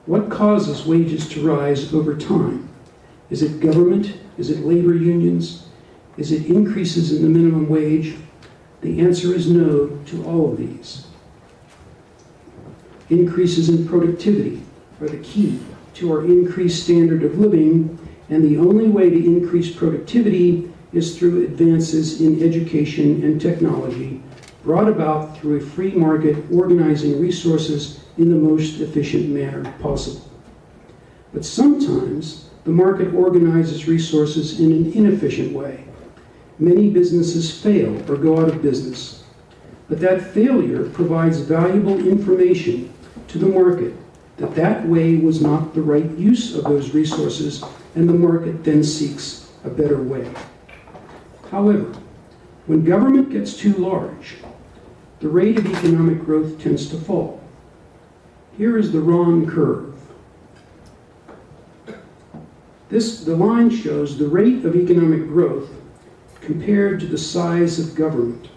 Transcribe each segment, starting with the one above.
What causes wages to rise over time? Is it government? Is it labor unions? Is it increases in the minimum wage? The answer is no to all of these. Increases in productivity are the key to our increased standard of living, and the only way to increase productivity is through advances in education and technology brought about through a free market organizing resources in the most efficient manner possible. But sometimes the market organizes resources in an inefficient way. Many businesses fail or go out of business. But that failure provides valuable information to the market that that way was not the right use of those resources, and the market then seeks a better way. However, when government gets too large, the rate of economic growth tends to fall. Here is the Rahn Curve. The line shows the rate of economic growth compared to the size of government.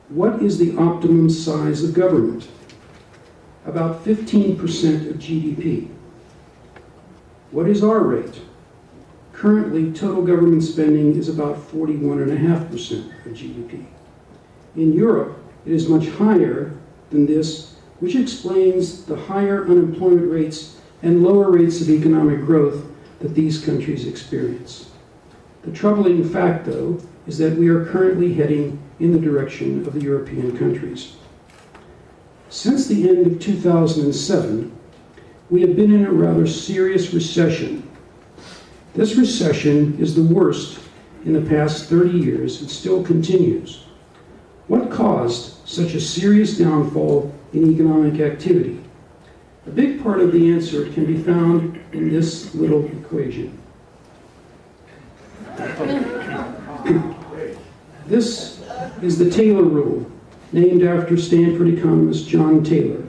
What is the optimum size of government? About 15% of GDP. What is our rate? Currently, total government spending is about 41.5% of GDP. In Europe, it is much higher than this, which explains the higher unemployment rates and lower rates of economic growth that these countries experience. The troubling fact, though, is that we are currently heading in the direction of the European countries. Since the end of 2007, we have been in a rather serious recession. This recession is the worst in the past 30 years and still continues. What caused such a serious downfall in economic activity? A big part of the answer can be found in this little equation. This is the Taylor rule, named after Stanford economist John Taylor.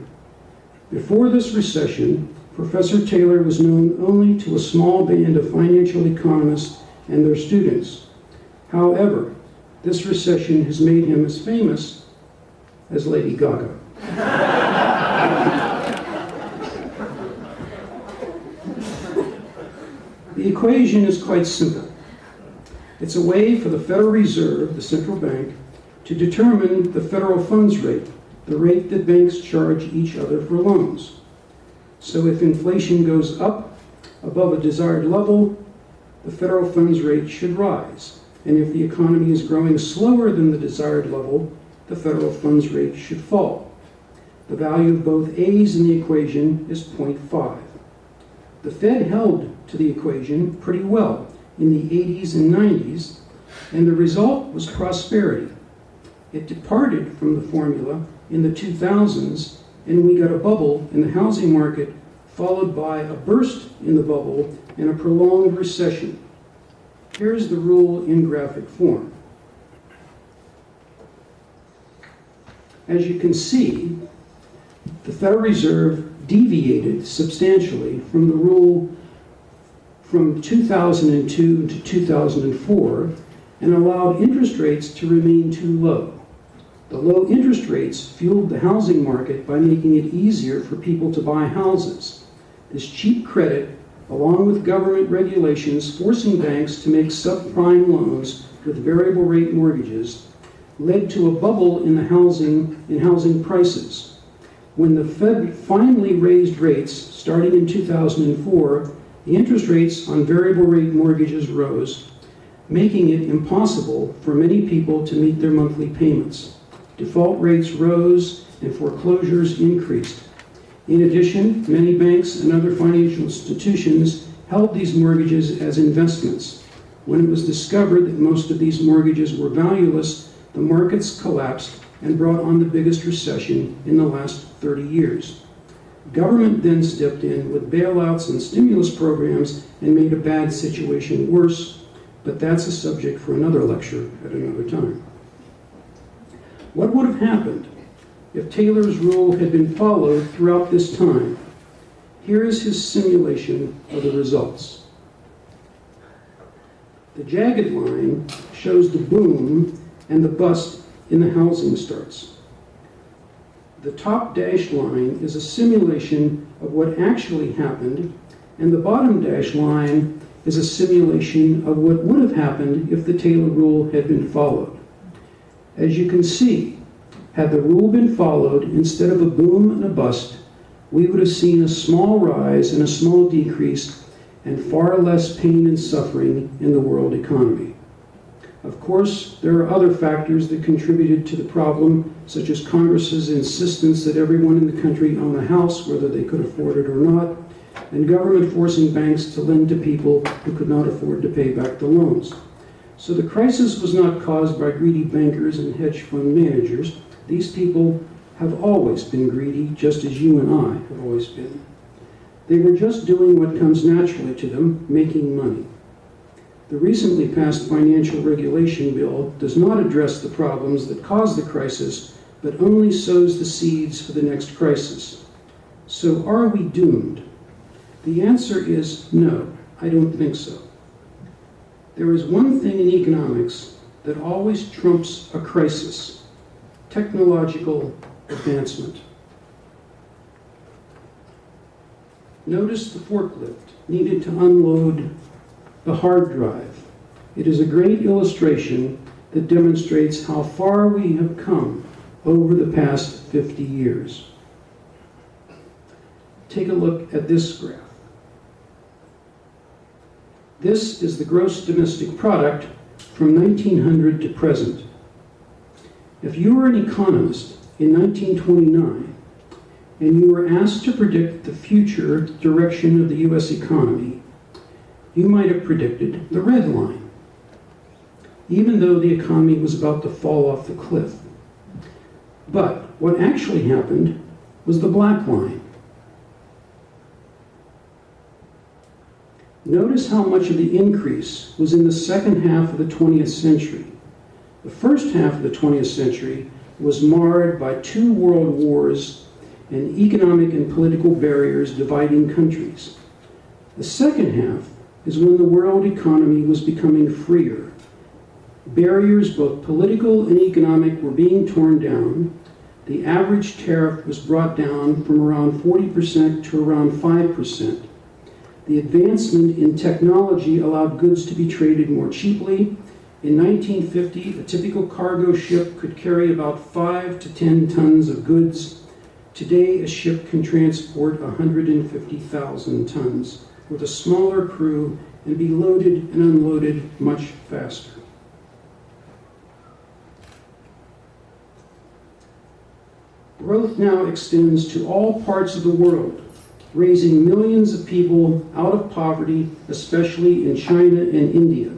Before this recession, Professor Taylor was known only to a small band of financial economists and their students. However, this recession has made him as famous as Lady Gaga. The equation is quite simple. It's a way for the Federal Reserve, the central bank, to determine the federal funds rate, the rate that banks charge each other for loans. So if inflation goes up above a desired level, the federal funds rate should rise. And if the economy is growing slower than the desired level, the federal funds rate should fall. The value of both A's in the equation is 0.5. The Fed held to the equation pretty well in the 80s and 90s, and the result was prosperity. It departed from the formula in the 2000s, and we got a bubble in the housing market, followed by a burst in the bubble and a prolonged recession. Here's the rule in graphic form. As you can see, the Federal Reserve deviated substantially from the rule from 2002 to 2004 and allowed interest rates to remain too low. The low interest rates fueled the housing market by making it easier for people to buy houses. This cheap credit, along with government regulations forcing banks to make subprime loans with variable rate mortgages, led to a bubble in housing prices. When the Fed finally raised rates, starting in 2004, the interest rates on variable rate mortgages rose, making it impossible for many people to meet their monthly payments. Default rates rose and foreclosures increased. In addition, many banks and other financial institutions held these mortgages as investments. When it was discovered that most of these mortgages were valueless, the markets collapsed and brought on the biggest recession in the last 30 years. Government then stepped in with bailouts and stimulus programs and made a bad situation worse, but that's a subject for another lecture at another time. What would have happened if Taylor's rule had been followed throughout this time? Here is his simulation of the results. The jagged line shows the boom and the bust in the housing starts. The top dashed line is a simulation of what actually happened, and the bottom dashed line is a simulation of what would have happened if the Taylor rule had been followed. As you can see, had the rule been followed, instead of a boom and a bust, we would have seen a small rise and a small decrease and far less pain and suffering in the world economy. Of course, there are other factors that contributed to the problem, such as Congress's insistence that everyone in the country own a house, whether they could afford it or not, and government forcing banks to lend to people who could not afford to pay back the loans. So the crisis was not caused by greedy bankers and hedge fund managers. These people have always been greedy, just as you and I have always been. They were just doing what comes naturally to them, making money. The recently passed financial regulation bill does not address the problems that caused the crisis, but only sows the seeds for the next crisis. So are we doomed? The answer is no, I don't think so. There is one thing in economics that always trumps a crisis: technological advancement. Notice the forklift needed to unload the hard drive. It is a great illustration that demonstrates how far we have come over the past 50 years. Take a look at this graph. This is the gross domestic product from 1900 to present. If you were an economist in 1929 and you were asked to predict the future direction of the U.S. economy, you might have predicted the red line, even though the economy was about to fall off the cliff. But what actually happened was the black line. Notice how much of the increase was in the second half of the 20th century. The first half of the 20th century was marred by 2 world wars and economic and political barriers dividing countries. The second half is when the world economy was becoming freer. Barriers, both political and economic, were being torn down. The average tariff was brought down from around 40% to around 5%. The advancement in technology allowed goods to be traded more cheaply. In 1950, a typical cargo ship could carry about 5 to 10 tons of goods. Today, a ship can transport 150,000 tons with a smaller crew and be loaded and unloaded much faster. Growth now extends to all parts of the world, raising millions of people out of poverty, especially in China and India.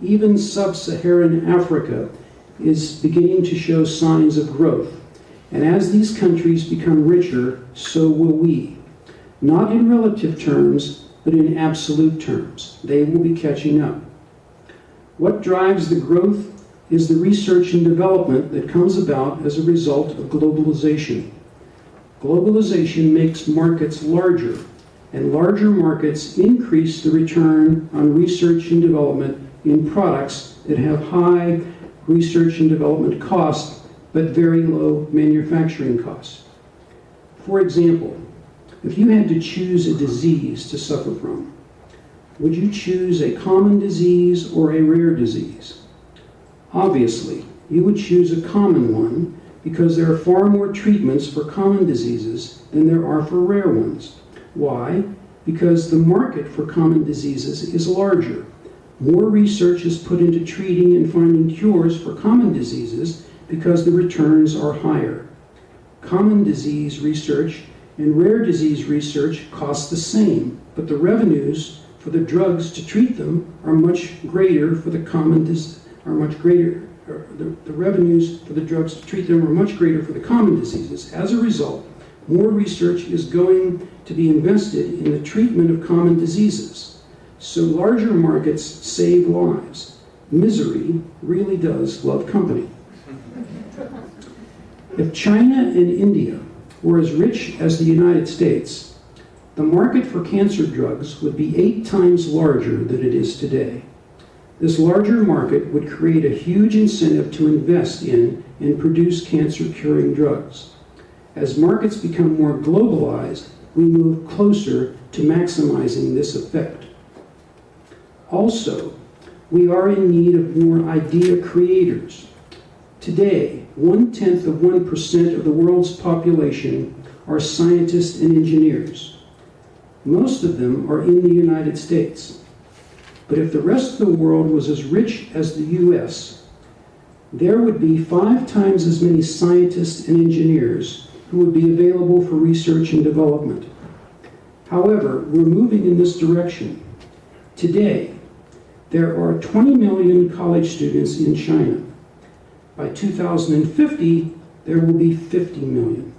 Even sub-Saharan Africa is beginning to show signs of growth. And as these countries become richer, so will we. Not in relative terms, but in absolute terms. They will be catching up. What drives the growth is the research and development that comes about as a result of globalization. Globalization makes markets larger, and larger markets increase the return on research and development in products that have high research and development costs, but very low manufacturing costs. For example, if you had to choose a disease to suffer from, would you choose a common disease or a rare disease? Obviously, you would choose a common one because there are far more treatments for common diseases than there are for rare ones. Why? Because the market for common diseases is larger. More research is put into treating and finding cures for common diseases because the returns are higher. Common disease research and rare disease research cost the same, but the revenues for the drugs to treat them are much greater for the common the revenues for the drugs to treat them are much greater for the common diseases. As a result, more research is going to be invested in the treatment of common diseases. So larger markets save lives. Misery really does love company. If China and India were as rich as the United States, the market for cancer drugs would be 8 times larger than it is today. This larger market would create a huge incentive to invest in and produce cancer-curing drugs. As markets become more globalized, we move closer to maximizing this effect. Also, we are in need of more idea creators. Today, 0.1% of the world's population are scientists and engineers. Most of them are in the United States. But if the rest of the world was as rich as the US, there would be 5 times as many scientists and engineers who would be available for research and development. However, we're moving in this direction. Today, there are 20 million college students in China. By 2050, there will be 50 million.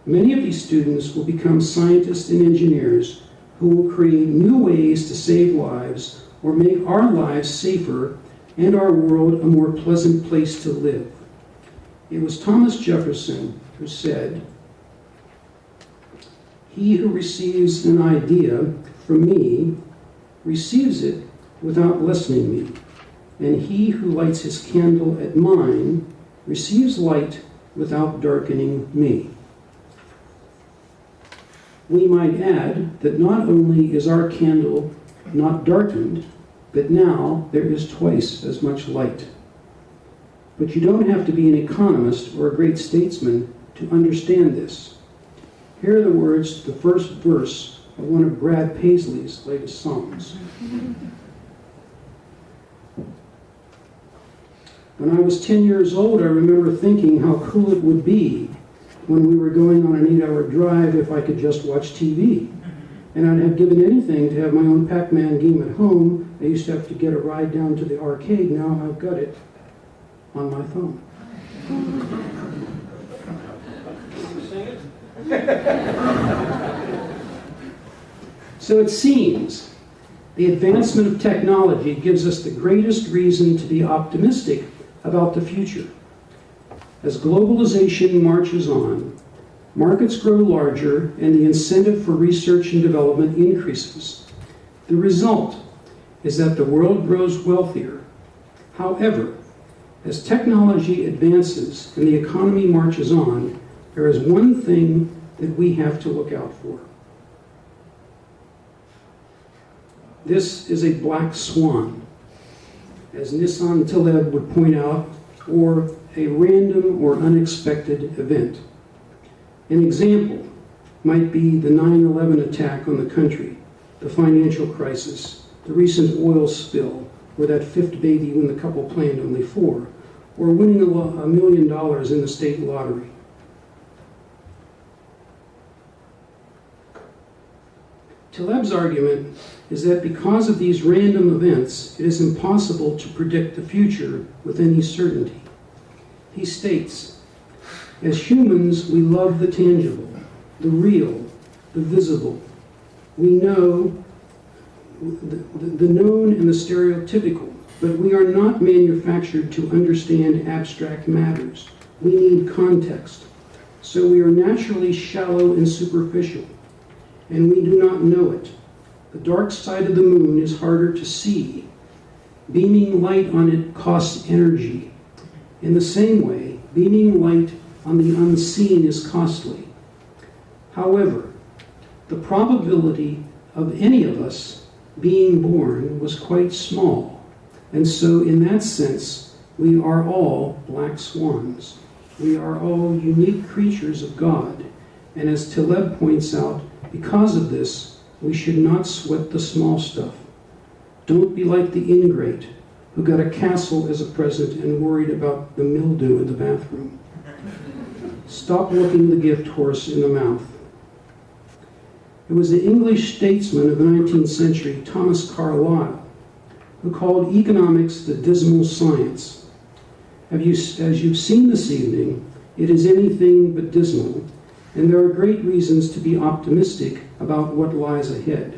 Many of these students will become scientists and engineers who will create new ways to save lives or make our lives safer and our world a more pleasant place to live. It was Thomas Jefferson who said, "He who receives an idea from me receives it without lessening me, and he who lights his candle at mine receives light without darkening me." We might add that not only is our candle not darkened, but now there is twice as much light. But you don't have to be an economist or a great statesman to understand this. Here are the words to the first verse of one of Brad Paisley's latest songs. When I was 10 years old, I remember thinking how cool it would be when we were going on an 8-hour drive if I could just watch TV. And I'd have given anything to have my own Pac-Man game at home. I used to have to get a ride down to the arcade. Now I've got it on my phone. So it seems the advancement of technology gives us the greatest reason to be optimistic about the future. As globalization marches on, markets grow larger and the incentive for research and development increases. The result is that the world grows wealthier. However, as technology advances and the economy marches on, there is one thing that we have to look out for. This is a black swan, as Nissan Taleb would point out, or a random or unexpected event. An example might be the 9/11 attack on the country, the financial crisis, the recent oil spill, or that fifth baby when the couple planned only 4, or winning $1 million in the state lottery. Taleb's argument is that because of these random events, it is impossible to predict the future with any certainty. He states, as humans, we love the tangible, the real, the visible. We know the known and the stereotypical, but we are not manufactured to understand abstract matters. We need context. So we are naturally shallow and superficial, and we do not know it. The dark side of the moon is harder to see. Beaming light on it costs energy. In the same way, beaming light on the unseen is costly. However, the probability of any of us being born was quite small, and so in that sense, we are all black swans. We are all unique creatures of God, and as Taleb points out, because of this, we should not sweat the small stuff. Don't be like the ingrate who got a castle as a present and worried about the mildew in the bathroom. Stop looking the gift horse in the mouth. It was the English statesman of the 19th century, Thomas Carlyle, who called economics the dismal science. As you've seen this evening, it is anything but dismal, and there are great reasons to be optimistic about what lies ahead.